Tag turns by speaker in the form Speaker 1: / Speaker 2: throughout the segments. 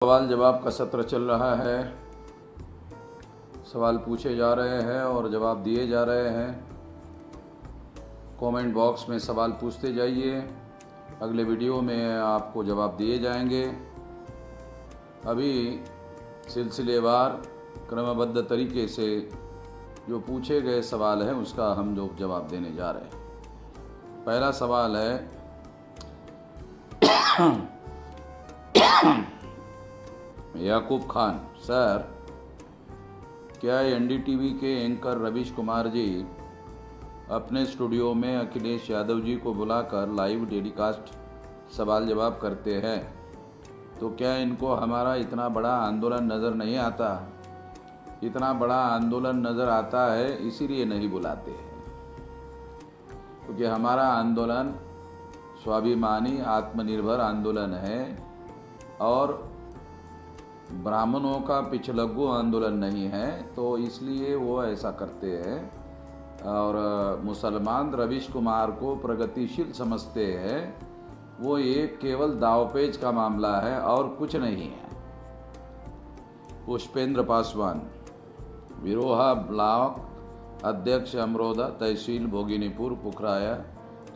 Speaker 1: सवाल जवाब का सत्र चल रहा है। सवाल पूछे जा रहे हैं और जवाब दिए जा रहे हैं। कमेंट बॉक्स में सवाल पूछते जाइए, अगले वीडियो में आपको जवाब दिए जाएंगे। अभी सिलसिलेवार क्रमबद्ध तरीके से जो पूछे गए सवाल हैं उसका हम लोग जवाब देने जा रहे हैं। पहला सवाल है याकूब खान, सर क्या एनडीटीवी के एंकर रवीश कुमार जी अपने स्टूडियो में अखिलेश यादव जी को बुलाकर लाइव टेलीकास्ट सवाल जवाब करते हैं, तो क्या इनको हमारा इतना बड़ा आंदोलन नज़र नहीं आता? इतना बड़ा आंदोलन नज़र आता है इसीलिए नहीं बुलाते हैं, क्योंकि हमारा आंदोलन स्वाभिमानी आत्मनिर्भर आंदोलन है और ब्राह्मणों का पिछलग्गू आंदोलन नहीं है, तो इसलिए वो ऐसा करते हैं। और मुसलमान रवीश कुमार को प्रगतिशील समझते हैं, वो एक केवल दावपेच का मामला है और कुछ नहीं है। पुष्पेंद्र पासवान, विरोहा ब्लॉक अध्यक्ष, अमरोदा तहसील, भोगिनीपुर, पुखराया।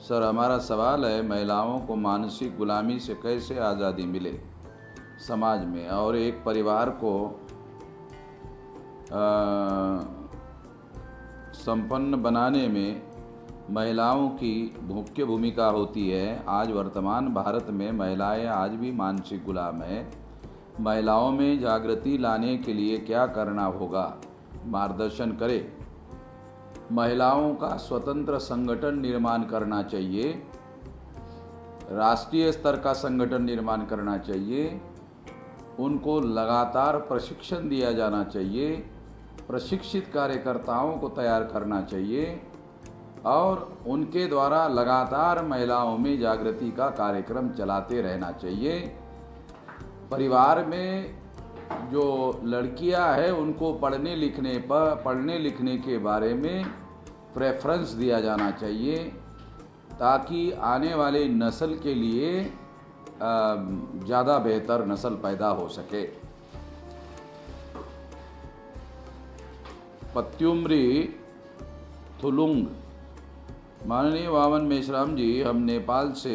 Speaker 1: सर हमारा सवाल है, महिलाओं को मानसिक गुलामी से कैसे आज़ादी मिले समाज में, और एक परिवार को संपन्न बनाने में महिलाओं की मुख्य भूमिका होती है। आज वर्तमान भारत में महिलाएं आज भी मानसिक गुलाम है। महिलाओं में जागृति लाने के लिए क्या करना होगा, मार्गदर्शन करें। महिलाओं का स्वतंत्र संगठन निर्माण करना चाहिए, राष्ट्रीय स्तर का संगठन निर्माण करना चाहिए, उनको लगातार प्रशिक्षण दिया जाना चाहिए, प्रशिक्षित कार्यकर्ताओं को तैयार करना चाहिए और उनके द्वारा लगातार महिलाओं में जागृति का कार्यक्रम चलाते रहना चाहिए। परिवार में जो लड़कियां हैं उनको पढ़ने लिखने के बारे में प्रेफरेंस दिया जाना चाहिए, ताकि आने वाले नस्ल के लिए ज़्यादा बेहतर नस्ल पैदा हो सके। पत्युमरी थुलुंग, माननीय वामन मेश्राम जी, हम नेपाल से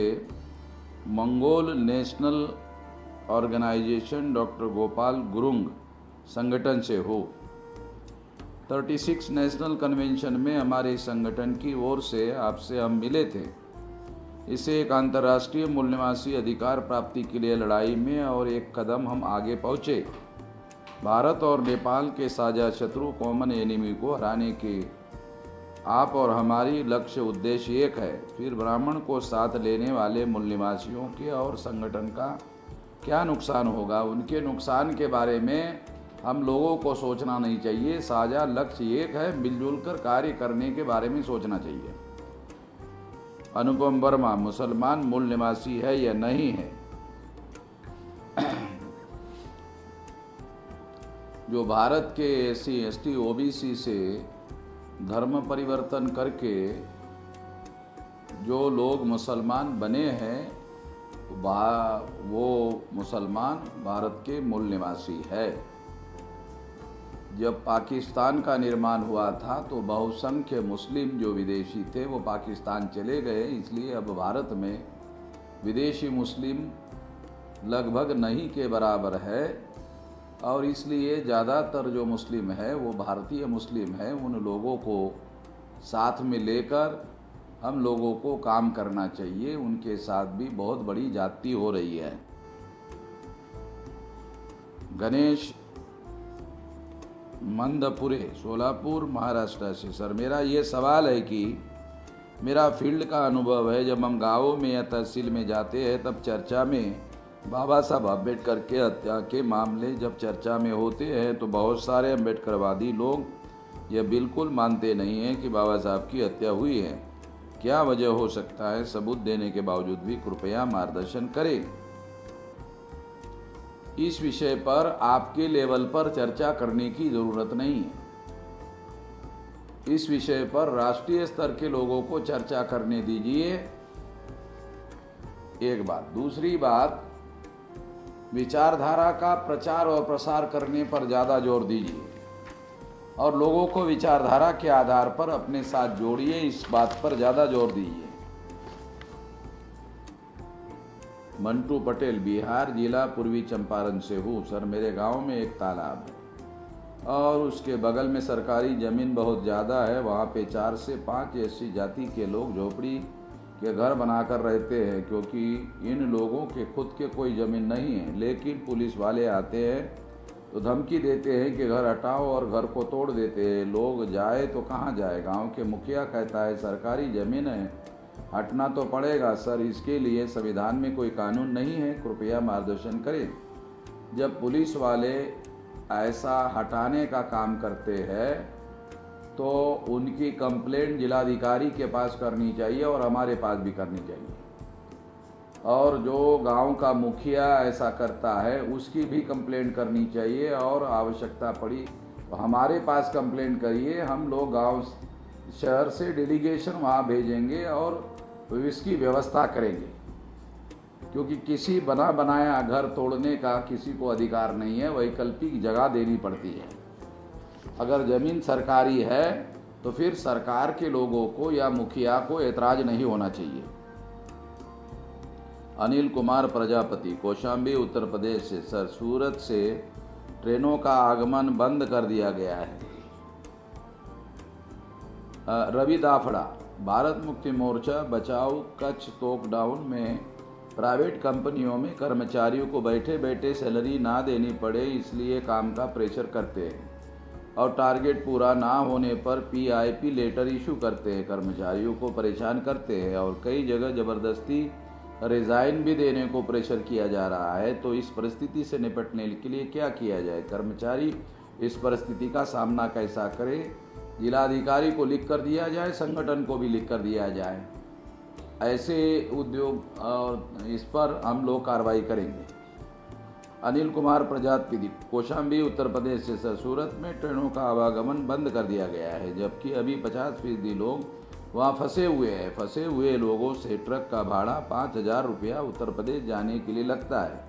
Speaker 1: Mongol national organisation doctor Gopal Gurung संगठन से हो। 36 नेशनल कन्वेंशन में हमारे संगठन की ओर से आपसे हम मिले थे। इसे एक अंतर्राष्ट्रीय मूल्यवासी अधिकार प्राप्ति के लिए लड़ाई में और एक कदम हम आगे पहुँचे। भारत और नेपाल के साझा शत्रु कॉमन एनिमी को हराने के आप और हमारी लक्ष्य उद्देश्य एक है। फिर ब्राह्मण को साथ लेने वाले मूल्यवासियों के और संगठन का क्या नुकसान होगा, उनके नुकसान के बारे में हम लोगों को सोचना नहीं चाहिए। साझा लक्ष्य एक है, मिलजुल कर कार्य करने के बारे में सोचना चाहिए। अनुपम वर्मा, मुसलमान मूल निवासी है या नहीं है? जो भारत के SC ST OBC से धर्म परिवर्तन करके जो लोग मुसलमान बने हैं वो मुसलमान भारत के मूल निवासी है। जब पाकिस्तान का निर्माण हुआ था तो बहुसंख्य मुस्लिम जो विदेशी थे वो पाकिस्तान चले गए, इसलिए अब भारत में विदेशी मुस्लिम लगभग नहीं के बराबर है और इसलिए ज़्यादातर जो मुस्लिम है वो भारतीय मुस्लिम है। उन लोगों को साथ में लेकर हम लोगों को काम करना चाहिए। उनके साथ भी बहुत बड़ी जाति हो रही है। गणेश मंदपुरे, सोलापुर, महाराष्ट्र से, सर मेरा ये सवाल है कि मेरा फील्ड का अनुभव है, जब हम गाँवों में या तहसील में जाते हैं तब चर्चा में बाबा साहब अम्बेडकर के हत्या के मामले जब चर्चा में होते हैं तो बहुत सारे अम्बेडकरवादी लोग यह बिल्कुल मानते नहीं हैं कि बाबा साहब की हत्या हुई है। क्या वजह हो सकता है? सबूत देने के बावजूद भी कृपया मार्गदर्शन करें। इस विषय पर आपके लेवल पर चर्चा करने की ज़रूरत नहीं है। इस विषय पर राष्ट्रीय स्तर के लोगों को चर्चा करने दीजिए। एक बात। दूसरी बात, विचारधारा का प्रचार और प्रसार करने पर ज़्यादा जोर दीजिए और लोगों को विचारधारा के आधार पर अपने साथ जोड़िए, इस बात पर ज़्यादा जोर दीजिए। मंटू पटेल, बिहार जिला पूर्वी चंपारण से हूँ। सर, मेरे गांव में एक तालाब है और उसके बगल में सरकारी ज़मीन बहुत ज़्यादा है। वहाँ पे 4 से 5 ऐसी जाति के लोग झोपड़ी के घर बनाकर रहते हैं, क्योंकि इन लोगों के खुद के कोई ज़मीन नहीं है। लेकिन पुलिस वाले आते हैं तो धमकी देते हैं कि घर हटाओ और घर को तोड़ देते हैं। लोग जाए तो कहाँ जाए। गांव के मुखिया कहता है सरकारी ज़मीन है, हटना तो पड़ेगा। सर, इसके लिए संविधान में कोई कानून नहीं है, कृपया मार्गदर्शन करें। जब पुलिस वाले ऐसा हटाने का काम करते हैं तो उनकी कंप्लेंट जिलाधिकारी के पास करनी चाहिए और हमारे पास भी करनी चाहिए। और जो गांव का मुखिया ऐसा करता है उसकी भी कंप्लेंट करनी चाहिए और आवश्यकता पड़ी तो हमारे पास कंप्लेंट करिए। हम लोग गांव शहर से डेलीगेशन वहां भेजेंगे और इसकी व्यवस्था करेंगे, क्योंकि किसी बना बनाया घर तोड़ने का किसी को अधिकार नहीं है, वैकल्पिक जगह देनी पड़ती है। अगर ज़मीन सरकारी है तो फिर सरकार के लोगों को या मुखिया को ऐतराज नहीं होना चाहिए। अनिल कुमार प्रजापति, कौशाम्बी, उत्तर प्रदेश से। सर, सूरत से ट्रेनों का आगमन बंद कर दिया गया है। रवि दाफड़ा, भारत मुक्ति मोर्चा बचाओ कच्छ टॉकडाउन में प्राइवेट कंपनियों में कर्मचारियों को बैठे बैठे सैलरी ना देनी पड़े इसलिए काम का प्रेशर करते हैं और टारगेट पूरा ना होने पर PIP लेटर इशू करते हैं, कर्मचारियों को परेशान करते हैं और कई जगह ज़बरदस्ती रिज़ाइन भी देने को प्रेशर किया जा रहा है। तो इस परिस्थिति से निपटने के लिए क्या किया जाए? कर्मचारी इस परिस्थिति का सामना कैसा करें? जिलाधिकारी को लिख कर दिया जाए, संगठन को भी लिख कर दिया जाए। ऐसे उद्योग और इस पर हम लोग कार्रवाई करेंगे। अनिल कुमार प्रजापति, कौशाम्बी, उत्तर प्रदेश से। सर, सूरत में ट्रेनों का आवागमन बंद कर दिया गया है, जबकि अभी 50% लोग वहाँ फंसे हुए हैं। फंसे हुए लोगों से ट्रक का भाड़ा 5,000 रुपया उत्तर प्रदेश जाने के लिए लगता है।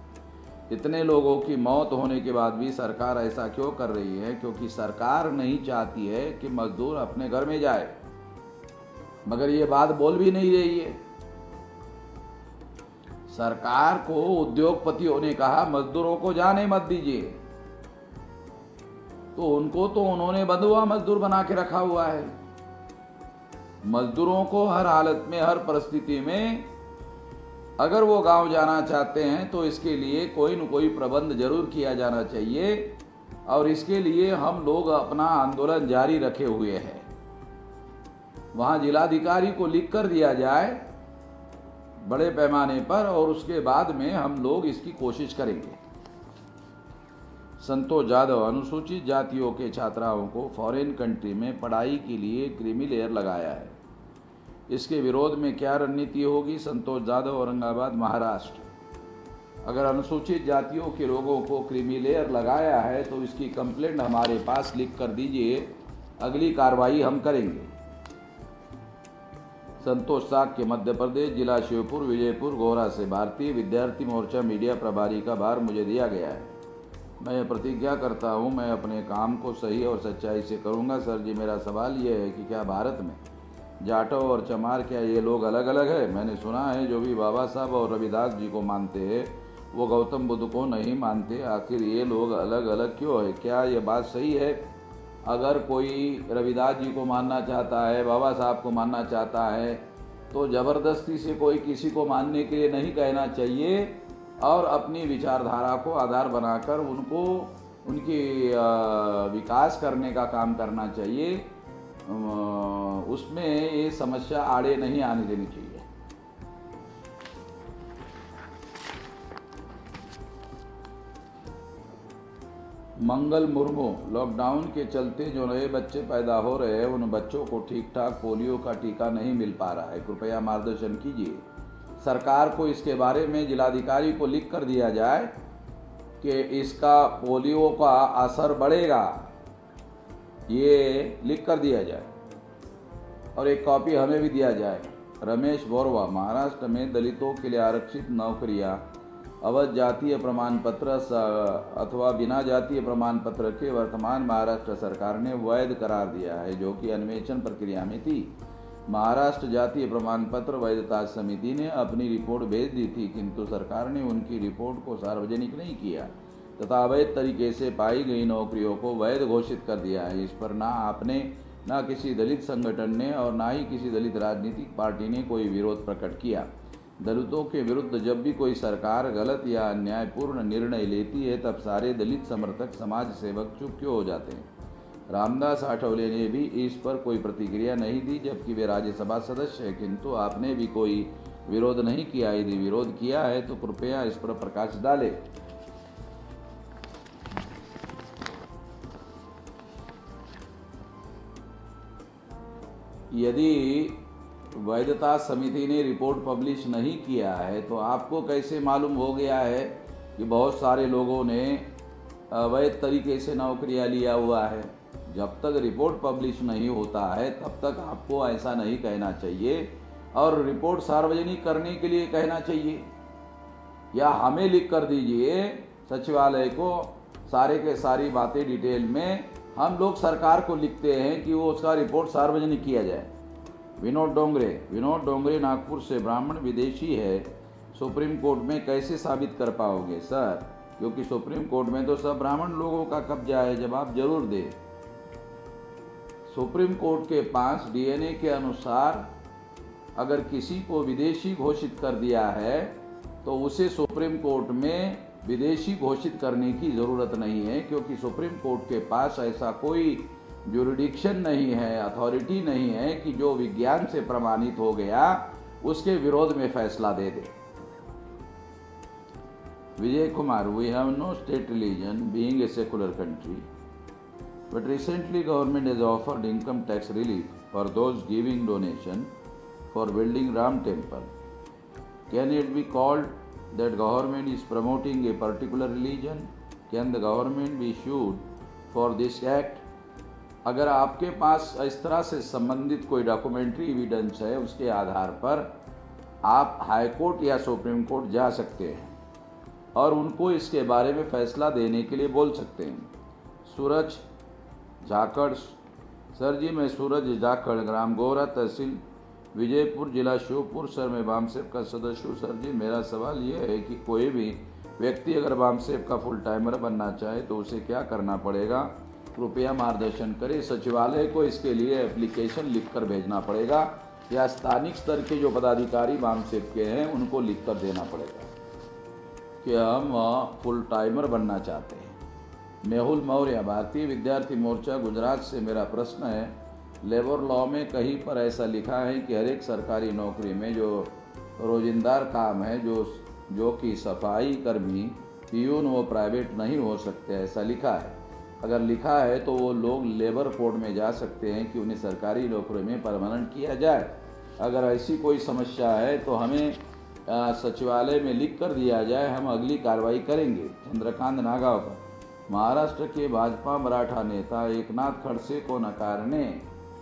Speaker 1: इतने लोगों की मौत होने के बाद भी सरकार ऐसा क्यों कर रही है? क्योंकि सरकार नहीं चाहती है कि मजदूर अपने घर में जाए, मगर ये बात बोल भी नहीं रही है। सरकार को उद्योगपतियों ने कहा मजदूरों को जाने मत दीजिए, तो उन्होंने बंधुआ मजदूर बना के रखा हुआ है। मजदूरों को हर हालत में, हर परिस्थिति में अगर वो गांव जाना चाहते हैं तो इसके लिए कोई न कोई प्रबंध जरूर किया जाना चाहिए और इसके लिए हम लोग अपना आंदोलन जारी रखे हुए हैं। वहां जिलाधिकारी को लिख कर दिया जाए बड़े पैमाने पर और उसके बाद में हम लोग इसकी कोशिश करेंगे। संतोष यादव, अनुसूचित जातियों के छात्राओं को फॉरेन कंट्री में पढ़ाई के लिए क्रीमी लेयर लगाया है, इसके विरोध में क्या रणनीति होगी? संतोष यादव, औरंगाबाद, महाराष्ट्र। अगर अनुसूचित जातियों के लोगों को क्रीमी लेयर लगाया है तो इसकी कंप्लेंट हमारे पास लिख कर दीजिए, अगली कार्रवाई हम करेंगे। संतोष साक्य, मध्य प्रदेश, जिला शिवपुर, विजयपुर, गोरा से। भारतीय विद्यार्थी मोर्चा मीडिया प्रभारी का भार मुझे दिया गया है। मैं प्रतिज्ञा करता हूं मैं अपने काम को सही और सच्चाई से करूंगा। सर जी, मेरा सवाल ये है कि क्या भारत में जाटव और चमार, क्या ये लोग अलग अलग है? मैंने सुना है जो भी बाबा साहब और रविदास जी को मानते हैं वो गौतम बुद्ध को नहीं मानते। आखिर ये लोग अलग अलग क्यों है? क्या ये बात सही है? अगर कोई रविदास जी को मानना चाहता है, बाबा साहब को मानना चाहता है, तो ज़बरदस्ती से कोई किसी को मानने के लिए नहीं कहना चाहिए और अपनी विचारधारा को आधार बनाकर उनको उनकी विकास करने का काम करना चाहिए। उसमें ये समस्या आड़े नहीं आने देनी चाहिए। मंगल मुर्मू, लॉकडाउन के चलते जो नए बच्चे पैदा हो रहे हैं उन बच्चों को ठीक ठाक पोलियो का टीका नहीं मिल पा रहा है, कृपया मार्गदर्शन कीजिए। सरकार को इसके बारे में जिलाधिकारी को लिख कर दिया जाए कि इसका पोलियो का असर बढ़ेगा, ये लिख कर दिया जाए और एक कॉपी हमें भी दिया जाए। रमेश बोरवा, महाराष्ट्र में दलितों के लिए आरक्षित नौकरियां अवैध जातीय प्रमाण पत्र अथवा बिना जातीय प्रमाण पत्र के वर्तमान महाराष्ट्र सरकार ने वैध करार दिया है, जो कि अन्वेषण प्रक्रिया में थी। महाराष्ट्र जातीय प्रमाण पत्र वैधता समिति ने अपनी रिपोर्ट भेज दी थी, किंतु सरकार ने उनकी रिपोर्ट को सार्वजनिक नहीं किया तथा अवैध तरीके से पाई गई नौकरियों को वैध घोषित कर दिया है। इस पर ना आपने, ना किसी दलित संगठन ने और ना ही किसी दलित राजनीतिक पार्टी ने कोई विरोध प्रकट किया। दलितों के विरुद्ध जब भी कोई सरकार गलत या अन्यायपूर्ण निर्णय लेती है, तब सारे दलित समर्थक, समाज सेवक चुप क्यों हो जाते हैं? रामदास आठवले ने भी इस पर कोई प्रतिक्रिया नहीं दी, जबकि वे राज्यसभा सदस्य हैं, किंतु आपने भी कोई विरोध नहीं किया। यदि विरोध किया है तो कृपया इस पर प्रकाश डालें। यदि वैधता समिति ने रिपोर्ट पब्लिश नहीं किया है तो आपको कैसे मालूम हो गया है कि बहुत सारे लोगों ने अवैध तरीके से नौकरियां लिया हुआ है? जब तक रिपोर्ट पब्लिश नहीं होता है तब तक आपको ऐसा नहीं कहना चाहिए और रिपोर्ट सार्वजनिक करने के लिए कहना चाहिए, या हमें लिख कर दीजिए सचिवालय को सारे के सारी बातें डिटेल में। हम लोग सरकार को लिखते हैं कि वो उसका रिपोर्ट सार्वजनिक किया जाए। विनोद डोंगरे नागपुर से ब्राह्मण विदेशी है, सुप्रीम कोर्ट में कैसे साबित कर पाओगे? सर, क्योंकि सुप्रीम कोर्ट में तो सब ब्राह्मण लोगों का कब्जा है। जवाब जरूर दे। सुप्रीम कोर्ट के पास डीएनए के अनुसार अगर किसी को विदेशी घोषित कर दिया है तो उसे सुप्रीम कोर्ट में विदेशी घोषित करने की ज़रूरत नहीं है, क्योंकि सुप्रीम कोर्ट के पास ऐसा कोई ज्यूरिडिक्शन नहीं है, अथॉरिटी नहीं है कि जो विज्ञान से प्रमाणित हो गया उसके विरोध में फैसला दे दे। Vijay Kumar, we have no state religion being a secular country, but recently government has offered income tax relief for those giving donation for building Ram temple. Can it be called that government is promoting a particular religion? Can the government be sued for this act? अगर आपके पास इस तरह से संबंधित कोई documentary evidence है, उसके आधार पर आप हाई कोर्ट या सुप्रीम कोर्ट जा सकते हैं और उनको इसके बारे में फैसला देने के लिए बोल सकते हैं। सूरज जाखड़, सर जी मैं सूरज जाखड़, ग्राम गोरा, तहसील विजयपुर, जिला श्योपुर। सर मैं बामसेफ का सदस्य हूँ। सर जी मेरा सवाल ये है कि कोई भी व्यक्ति अगर बामसेफ का फुल टाइमर बनना चाहे तो उसे क्या करना पड़ेगा? कृपया मार्गदर्शन करें। सचिवालय को इसके लिए एप्लीकेशन लिखकर भेजना पड़ेगा या स्थानिक स्तर के जो पदाधिकारी बामसेफ के हैं उनको लिखकर देना पड़ेगा कि हम फुल टाइमर बनना चाहते हैं। मेहुल मौर्य, भारतीय विद्यार्थी मोर्चा, गुजरात से। मेरा प्रश्न है, लेबर लॉ में कहीं पर ऐसा लिखा है कि हर एक सरकारी नौकरी में जो रोजिंदार काम है, जो कि सफाई कर्मी, पियून, वो प्राइवेट नहीं हो सकते, ऐसा लिखा है? अगर लिखा है तो वो लोग लेबर कोड में जा सकते हैं कि उन्हें सरकारी नौकरी में परमानेंट किया जाए। अगर ऐसी कोई समस्या है तो हमें सचिवालय में लिख कर दिया जाए, हम अगली कार्रवाई करेंगे। चंद्रकांत नागावकर, महाराष्ट्र के भाजपा मराठा नेता एकनाथ खड़से को नकारने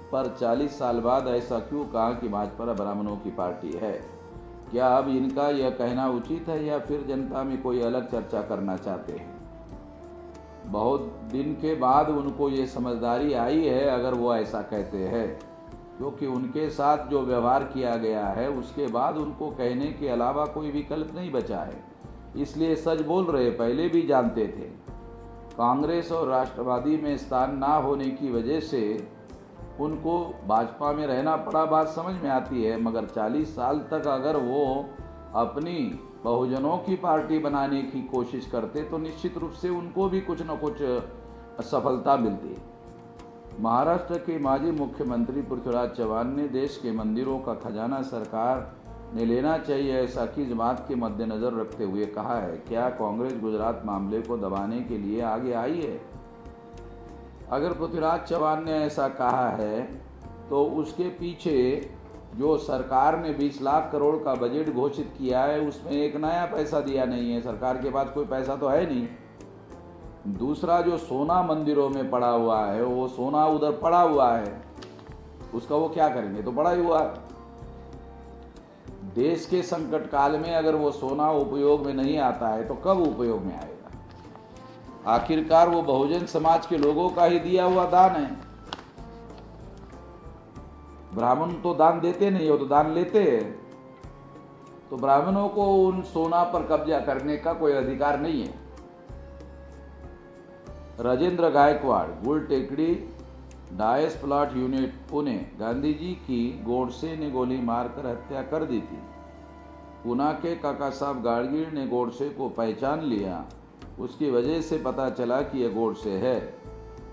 Speaker 1: पर 40 साल बाद ऐसा क्यों कहा कि भाजपा ब्राह्मणों की पार्टी है? क्या अब इनका यह कहना उचित है या फिर जनता में कोई अलग चर्चा करना चाहते हैं? बहुत दिन के बाद उनको ये समझदारी आई है अगर वो ऐसा कहते हैं, क्योंकि उनके साथ जो व्यवहार किया गया है उसके बाद उनको कहने के अलावा कोई विकल्प नहीं बचा है, इसलिए सच बोल रहे। पहले भी जानते थे। कांग्रेस और राष्ट्रवादी में स्थान ना होने की वजह से उनको भाजपा में रहना पड़ा, बात समझ में आती है, मगर 40 साल तक अगर वो अपनी बहुजनों की पार्टी बनाने की कोशिश करते तो निश्चित रूप से उनको भी कुछ न कुछ सफलता मिलती। महाराष्ट्र के माजी मुख्यमंत्री पृथ्वीराज चव्हाण ने देश के मंदिरों का खजाना सरकार ने लेना चाहिए, ऐसा किस बात के मद्देनज़र रखते हुए कहा है? क्या कांग्रेस गुजरात मामले को दबाने के लिए आगे आई है? अगर पृथ्वीराज चव्हाण ने ऐसा कहा है तो उसके पीछे जो सरकार ने 20 लाख करोड़ का बजट घोषित किया है उसमें एक नया पैसा दिया नहीं है। सरकार के पास कोई पैसा तो है नहीं। दूसरा, जो सोना मंदिरों में पड़ा हुआ है, वो सोना उधर पड़ा हुआ है, उसका वो क्या करेंगे? तो पड़ा ही हुआ है। देश के संकट काल में अगर वो सोना उपयोग में नहीं आता है तो कब उपयोग में आएगा? आखिरकार वो बहुजन समाज के लोगों का ही दिया हुआ दान है। ब्राह्मण तो दान देते नहीं, वो तो दान लेते हैं। तो ब्राह्मणों को उन सोना पर कब्जा करने का कोई अधिकार नहीं है। Rajendra Gaikwad, Gultekdi, Dias plot unit, Pune. Gandhi ji की गोडसे ने गोली मारकर हत्या कर दी थी। पूना के काका साहब गाड़गीर ने गोडसे को पहचान लिया। उसकी वजह से पता चला कि यह गोडसे है।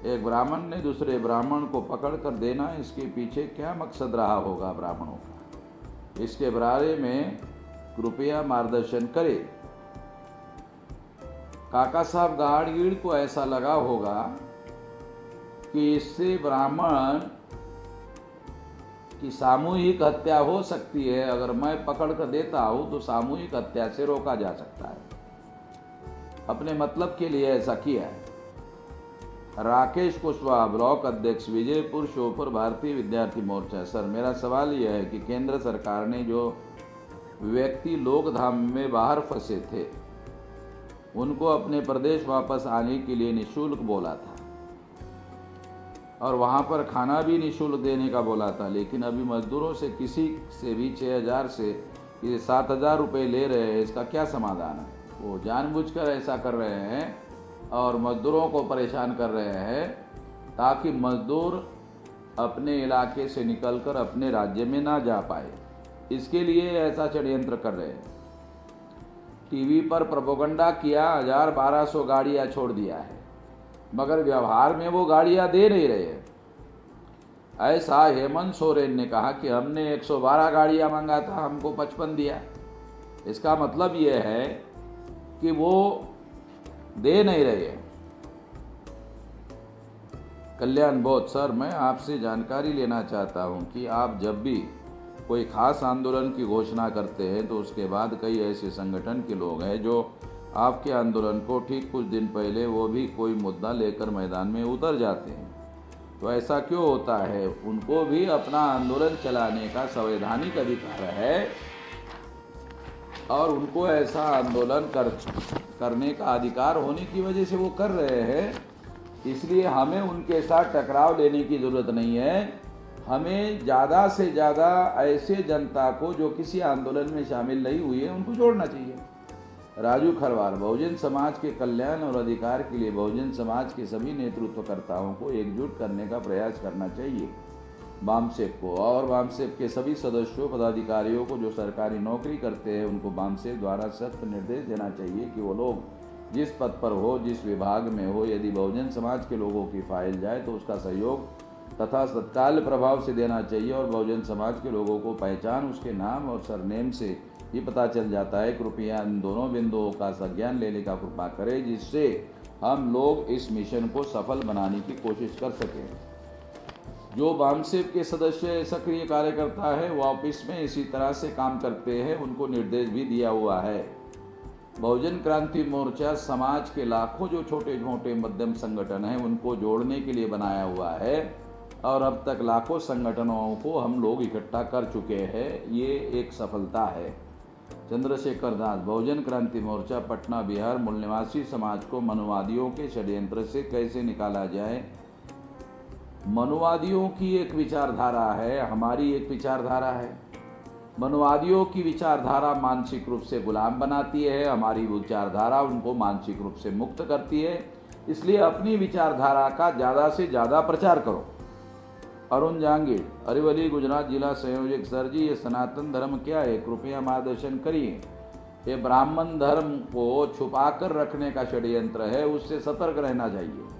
Speaker 1: एक ब्राह्मण ने दूसरे ब्राह्मण को पकड़ कर देना, इसके पीछे क्या मकसद रहा होगा ब्राह्मणों का? इसके बारे में कृपया मार्गदर्शन करें। काका साहब गाड़गीर को ऐसा लगा होगा कि इससे ब्राह्मण की सामूहिक हत्या हो सकती है। अगर मैं पकड़ कर देता हूं तो सामूहिक हत्या से रोका जा सकता है। अपने मतलब के लिए ऐसा किया है। राकेश कुशवाहा, ब्लॉक अध्यक्ष, विजयपुर, श्योपुर, भारतीय विद्यार्थी मोर्चा। सर, मेरा सवाल यह है कि केंद्र सरकार ने जो व्यक्ति लोकधाम में बाहर फंसे थे उनको अपने प्रदेश वापस आने के लिए निःशुल्क बोला था और वहां पर खाना भी निःशुल्क देने का बोला था, लेकिन अभी मजदूरों से किसी से भी 6,000 से 7,000 रुपये ले रहे हैं। इसका क्या समाधान है? वो जानबूझकर ऐसा कर रहे हैं और मजदूरों को परेशान कर रहे हैं ताकि मजदूर अपने इलाके से निकलकर अपने राज्य में ना जा पाए। इसके लिए ऐसा षड्यंत्र कर रहे हैं। टीवी पर प्रोपेगेंडा किया, 1,000-1,200 गाड़ियां छोड़ दिया है, मगर व्यवहार में वो गाड़ियां दे नहीं रहे हैं। ऐसा हेमंत सोरेन ने कहा कि हमने 112 गाड़ियां मांगा था, हमको 55 दिया। इसका मतलब ये है कि वो दे नहीं रहे हैं। कल्याण बोध, सर मैं आपसे जानकारी लेना चाहता हूं कि आप जब भी कोई खास आंदोलन की घोषणा करते हैं तो उसके बाद कई ऐसे संगठन के लोग हैं जो आपके आंदोलन को ठीक कुछ दिन पहले वो भी कोई मुद्दा लेकर मैदान में उतर जाते हैं। तो ऐसा क्यों होता है? उनको भी अपना आंदोलन चलाने का संवैधानिक अधिकार है और उनको ऐसा आंदोलन करने का अधिकार होने की वजह से वो कर रहे हैं। इसलिए हमें उनके साथ टकराव लेने की ज़रूरत नहीं है। हमें ज़्यादा से ज़्यादा ऐसे जनता को जो किसी आंदोलन में शामिल नहीं हुई है उनको जोड़ना चाहिए। राजू खरवार, बहुजन समाज के कल्याण और अधिकार के लिए बहुजन समाज के सभी नेतृत्वकर्ताओं को एकजुट करने का प्रयास करना चाहिए। बामसेफ को और बामसेफ के सभी सदस्यों, पदाधिकारियों को जो सरकारी नौकरी करते हैं उनको बामसेफ द्वारा सख्त निर्देश देना चाहिए कि वो लोग जिस पद पर हो, जिस विभाग में हो, यदि बहुजन समाज के लोगों की फाइल जाए तो उसका सहयोग तथा तत्काल प्रभाव से देना चाहिए। और बहुजन समाज के लोगों को पहचान उसके नाम और सरनेम से ही पता चल जाता है। कृपया इन दोनों बिंदुओं का संज्ञान लेने का कृपा करें जिससे हम लोग इस मिशन को सफल बनाने की कोशिश कर सकें। जो बामसेफ के सदस्य सक्रिय कार्यकर्ता है वो ऑफिस में इसी तरह से काम करते हैं, उनको निर्देश भी दिया हुआ है। बहुजन क्रांति मोर्चा समाज के लाखों जो छोटे छोटे मध्यम संगठन हैं उनको जोड़ने के लिए बनाया हुआ है और अब तक लाखों संगठनों को हम लोग इकट्ठा कर चुके हैं। ये एक सफलता है। चंद्रशेखर दास, बहुजन क्रांति मोर्चा, पटना, बिहार। मूल निवासी समाज को मनुवादियों के षड्यंत्र से कैसे निकाला जाए? मनुवादियों की एक विचारधारा है, हमारी एक विचारधारा है। मनुवादियों की विचारधारा मानसिक रूप से गुलाम बनाती है, हमारी विचारधारा उनको मानसिक रूप से मुक्त करती है। इसलिए अपनी विचारधारा का ज़्यादा से ज़्यादा प्रचार करो। अरुण जहांगीर, अरवली, गुजरात जिला संयोजक। सर जी, ये सनातन धर्म क्या है? कृपया मार्गदर्शन करिए। ये ब्राह्मण धर्म को छुपाकर रखने का षड्यंत्र है, उससे सतर्क रहना चाहिए।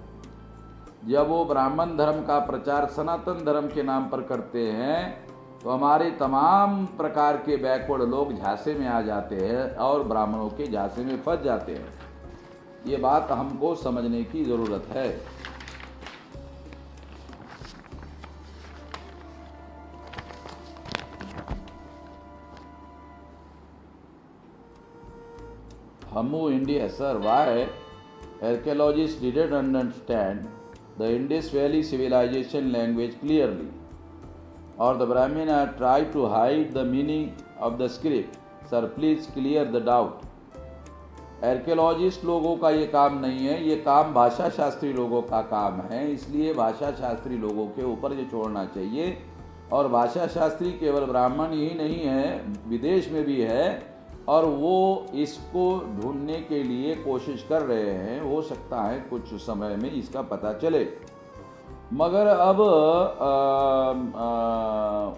Speaker 1: जब वो ब्राह्मण धर्म का प्रचार सनातन धर्म के नाम पर करते हैं तो हमारे तमाम प्रकार के बैकवर्ड लोग झांसे में आ जाते हैं और ब्राह्मणों के झांसे में फंस जाते हैं। ये बात हमको समझने की ज़रूरत है। Hammu India, sir, why archaeologists didn't understand the Indus Valley civilization language clearly, or the Brahmins tried to hide the meaning of the script. Sir, please clear the doubt. Archaeologist लोगों का ये काम नहीं है, ये काम भाषा शास्त्री लोगों का काम है, इसलिए भाषा शास्त्री लोगों के ऊपर ये छोड़ना चाहिए। और भाषा शास्त्री केवल ब्राह्मण ही नहीं है, विदेश में भी है, और वो इसको ढूंढने के लिए कोशिश कर रहे हैं। हो सकता है कुछ समय में इसका पता चले, मगर अब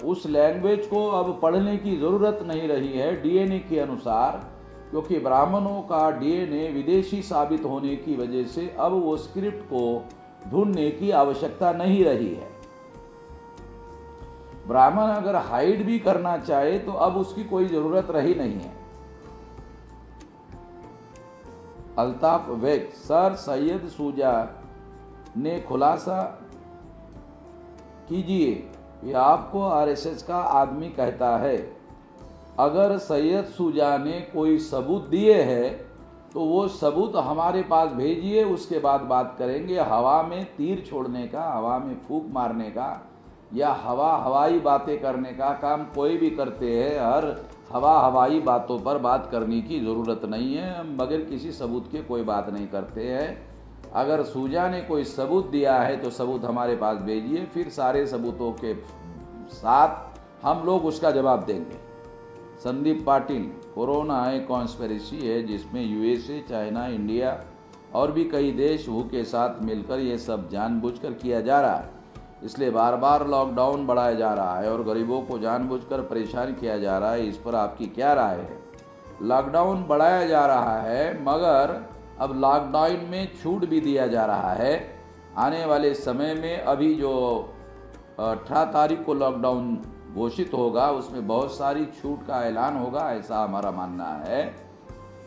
Speaker 1: उस लैंग्वेज को अब पढ़ने की ज़रूरत नहीं रही है डीएनए के अनुसार, क्योंकि ब्राह्मणों का डीएनए विदेशी साबित होने की वजह से अब वो स्क्रिप्ट को ढूंढने की आवश्यकता नहीं रही है। ब्राह्मण अगर हाइड भी करना चाहे तो अब उसकी कोई ज़रूरत रही नहीं है। अल्ताफ वेग, सर सैयद सूजा ने खुलासा कीजिए, यह आपको आरएसएस का आदमी कहता है। अगर सैयद सूजा ने कोई सबूत दिए हैं तो वो सबूत हमारे पास भेजिए, उसके बाद बात करेंगे। हवा में तीर छोड़ने का, हवा में फूंक मारने का या हवाई बातें करने का काम कोई भी करते हैं। हर हवाई बातों पर बात करने की ज़रूरत नहीं है, हम बगैर किसी सबूत के कोई बात नहीं करते हैं। अगर सूजा ने कोई सबूत दिया है तो सबूत हमारे पास भेजिए, फिर सारे सबूतों के साथ हम लोग उसका जवाब देंगे। संदीप पाटिल, कोरोना एक कॉन्स्पिरेसी है जिसमें यूएसए, चाइना, इंडिया और भी कई देश हु के साथ मिलकर ये सब जानबूझकर किया जा रहा है, इसलिए बार बार लॉकडाउन बढ़ाया जा रहा है और गरीबों को जानबूझकर परेशान किया जा रहा है। इस पर आपकी क्या राय है? लॉकडाउन बढ़ाया जा रहा है, मगर अब लॉकडाउन में छूट भी दिया जा रहा है। आने वाले समय में अभी जो 18 तारीख को लॉकडाउन घोषित होगा उसमें बहुत सारी छूट का ऐलान होगा, ऐसा हमारा मानना है।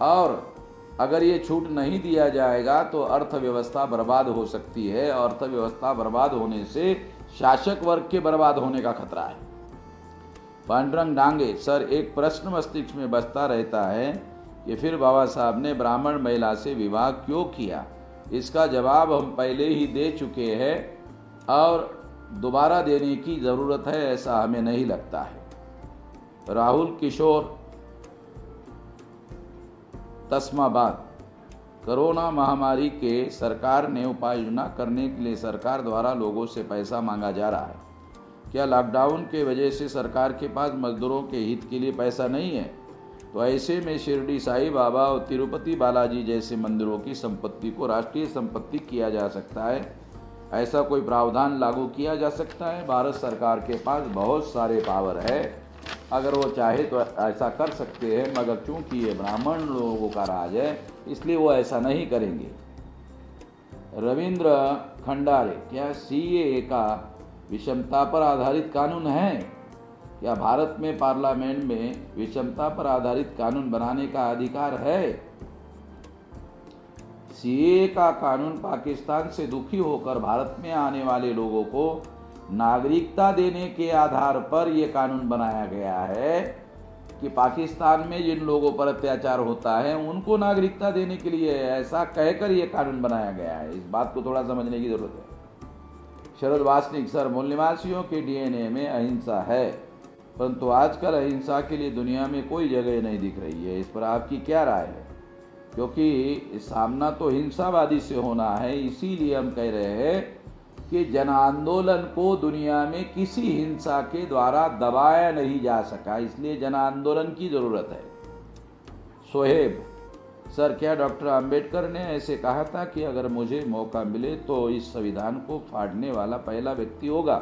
Speaker 1: और अगर ये छूट नहीं दिया जाएगा तो अर्थव्यवस्था बर्बाद हो सकती है, और अर्थव्यवस्था बर्बाद होने से शासक वर्ग के बर्बाद होने का खतरा है। पांडुरंग डांगे, सर एक प्रश्न मस्तिष्क में बसता रहता है कि फिर बाबा साहब ने ब्राह्मण महिला से विवाह क्यों किया? इसका जवाब हम पहले ही दे चुके हैं और दोबारा देने की ज़रूरत है ऐसा हमें नहीं लगता है। राहुल किशोर तस्माबाद, कोरोना महामारी के सरकार ने उपाय योजना करने के लिए सरकार द्वारा लोगों से पैसा मांगा जा रहा है। क्या लॉकडाउन के वजह से सरकार के पास मजदूरों के हित के लिए पैसा नहीं है? तो ऐसे में शिरडी साई बाबा और तिरुपति बालाजी जैसे मंदिरों की संपत्ति को राष्ट्रीय संपत्ति किया जा सकता है। ऐसा कोई प्रावधान लागू किया जा सकता है। भारत सरकार के पास बहुत सारे पावर है, अगर वो चाहे तो ऐसा कर सकते हैं, मगर चूंकि ये ब्राह्मण लोगों का राज है इसलिए वो ऐसा नहीं करेंगे। रविंद्र खंडारे, क्या सीएए का विषमता पर आधारित कानून है? क्या भारत में पार्लियामेंट में विषमता पर आधारित कानून बनाने का अधिकार है? सीएए का कानून पाकिस्तान से दुखी होकर भारत में आने वाले लोगों को नागरिकता देने के आधार पर यह कानून बनाया गया है कि पाकिस्तान में जिन लोगों पर अत्याचार होता है उनको नागरिकता देने के लिए ऐसा कहकर यह कानून बनाया गया है। इस बात को थोड़ा समझने की जरूरत है। शरद वासनिक, सर मूल निवासियों के डीएनए में अहिंसा है, परंतु आजकल अहिंसा के लिए दुनिया में कोई जगह नहीं दिख रही है। इस पर आपकी क्या राय है? क्योंकि सामना तो हिंसावादी से होना है, इसीलिए हम कह रहे हैं कि जन आंदोलन को दुनिया में किसी हिंसा के द्वारा दबाया नहीं जा सका, इसलिए जन आंदोलन की ज़रूरत है। सोहेब, सर क्या डॉक्टर अंबेडकर ने ऐसे कहा था कि अगर मुझे मौका मिले तो इस संविधान को फाड़ने वाला पहला व्यक्ति होगा,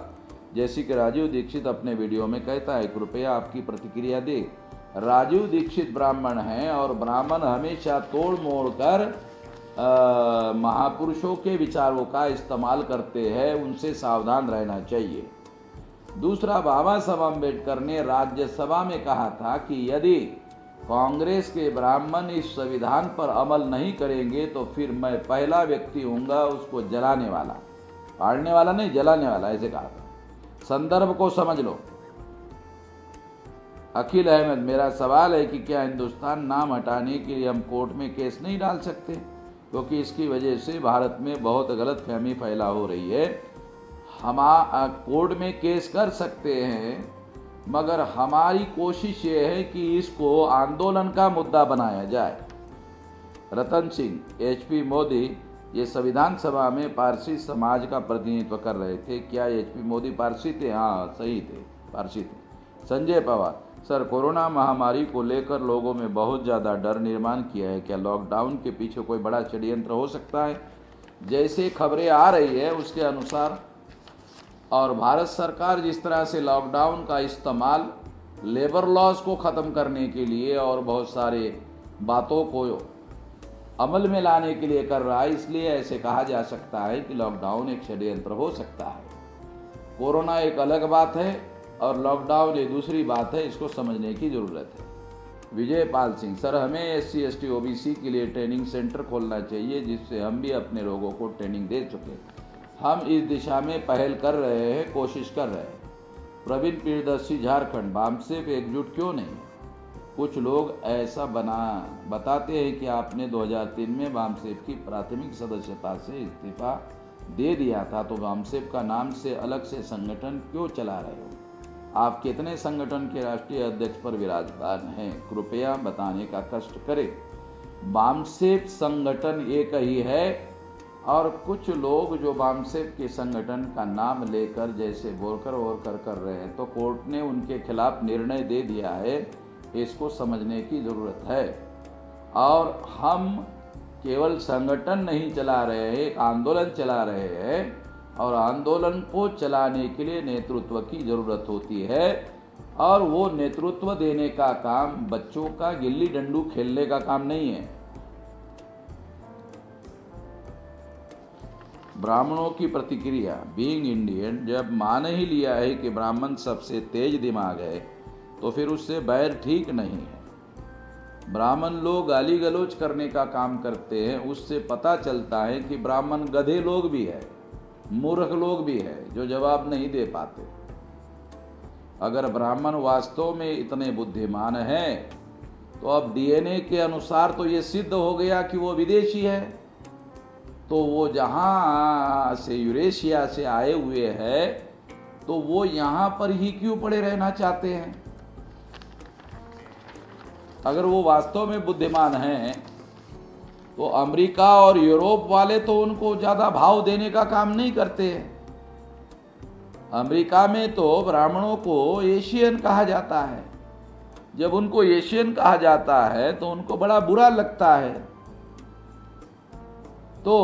Speaker 1: जैसे कि राजीव दीक्षित अपने वीडियो में कहता है? कृपया आपकी प्रतिक्रिया दे। राजीव दीक्षित ब्राह्मण हैं और ब्राह्मण हमेशा तोड़ मोड़ कर महापुरुषों के विचारों का इस्तेमाल करते हैं, उनसे सावधान रहना चाहिए। दूसरा, बाबा साहब अम्बेडकर ने राज्यसभा में कहा था कि यदि कांग्रेस के ब्राह्मण इस संविधान पर अमल नहीं करेंगे तो फिर मैं पहला व्यक्ति हूँगा उसको जलाने वाला, फाड़ने वाला नहीं, जलाने वाला, ऐसे कहा था। संदर्भ को समझ लो। अखिल अहमद, मेरा सवाल है कि क्या हिंदुस्तान नाम हटाने के लिए हम कोर्ट में केस नहीं डाल सकते? क्योंकि इसकी वजह से भारत में बहुत गलतफहमी फैला हो रही है। हम कोर्ट में केस कर सकते हैं, मगर हमारी कोशिश ये है कि इसको आंदोलन का मुद्दा बनाया जाए। रतन सिंह, एचपी मोदी ये संविधान सभा में पारसी समाज का प्रतिनिधित्व कर रहे थे। क्या एचपी मोदी पारसी थे? हाँ, सही थे, पारसी थे। संजय पवार, सर कोरोना महामारी को लेकर लोगों में बहुत ज़्यादा डर निर्माण किया है। क्या लॉकडाउन के पीछे कोई बड़ा षड्यंत्र हो सकता है? जैसे खबरें आ रही है उसके अनुसार, और भारत सरकार जिस तरह से लॉकडाउन का इस्तेमाल लेबर लॉज को ख़त्म करने के लिए और बहुत सारे बातों को अमल में लाने के लिए कर रहा है, इसलिए ऐसे कहा जा सकता है कि लॉकडाउन एक षड्यंत्र हो सकता है। कोरोना एक अलग बात है और लॉकडाउन एक दूसरी बात है, इसको समझने की ज़रूरत है। विजय पाल सिंह, सर हमें SC ST OBC के लिए ट्रेनिंग सेंटर खोलना चाहिए जिससे हम भी अपने लोगों को ट्रेनिंग दे सकें। हम इस दिशा में पहल कर रहे हैं, कोशिश कर रहे हैं। प्रवीण प्रियदर्शी, झारखंड, बामसेफ एकजुट क्यों नहीं? कुछ लोग ऐसा बताते हैं कि आपने 2003 में बामसेफ की प्राथमिक सदस्यता से इस्तीफा दे दिया था, तो बामसेफ का नाम से अलग से संगठन क्यों चला रहे हो? आप कितने संगठन के राष्ट्रीय अध्यक्ष पर विराजमान हैं? कृपया बताने का कष्ट करें। बामसेफ संगठन एक ही है और कुछ लोग जो बामसेफ के संगठन का नाम लेकर जैसे बोरकर कर रहे हैं, तो कोर्ट ने उनके खिलाफ निर्णय दे दिया है, इसको समझने की ज़रूरत है। और हम केवल संगठन नहीं चला रहे हैं, एक आंदोलन चला रहे हैं, और आंदोलन को चलाने के लिए नेतृत्व की ज़रूरत होती है, और वो नेतृत्व देने का काम बच्चों का गिल्ली डंडू खेलने का काम नहीं है। ब्राह्मणों की प्रतिक्रिया, बीइंग इंडियन, जब मान ही लिया है कि ब्राह्मण सबसे तेज दिमाग है तो फिर उससे बैर ठीक नहीं है। ब्राह्मण लोग गाली गलौज करने का काम करते हैं, उससे पता चलता है कि ब्राह्मण गधे लोग भी है, मूर्ख लोग भी है जो जवाब नहीं दे पाते। अगर ब्राह्मण वास्तव में इतने बुद्धिमान हैं तो अब DNA के अनुसार तो ये सिद्ध हो गया कि वो विदेशी है, तो वो जहाँ से यूरेशिया से आए हुए हैं तो वो यहाँ पर ही क्यों पड़े रहना चाहते हैं? अगर वो वास्तव में बुद्धिमान हैं तो अमेरिका और यूरोप वाले तो उनको ज़्यादा भाव देने का काम नहीं करते हैं। अमेरिका में तो ब्राह्मणों को एशियन कहा जाता है। जब उनको एशियन कहा जाता है तो उनको बड़ा बुरा लगता है, तो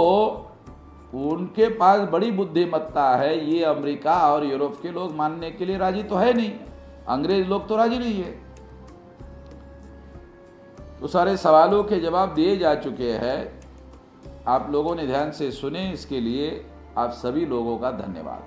Speaker 1: उनके पास बड़ी बुद्धिमत्ता है, ये अमेरिका और यूरोप के लोग मानने के लिए राजी तो है नहीं, अंग्रेज लोग तो राजी नहीं है। तो सारे सवालों के जवाब दिए जा चुके हैं। आप लोगों ने ध्यान से सुने, इसके लिए आप सभी लोगों का धन्यवाद।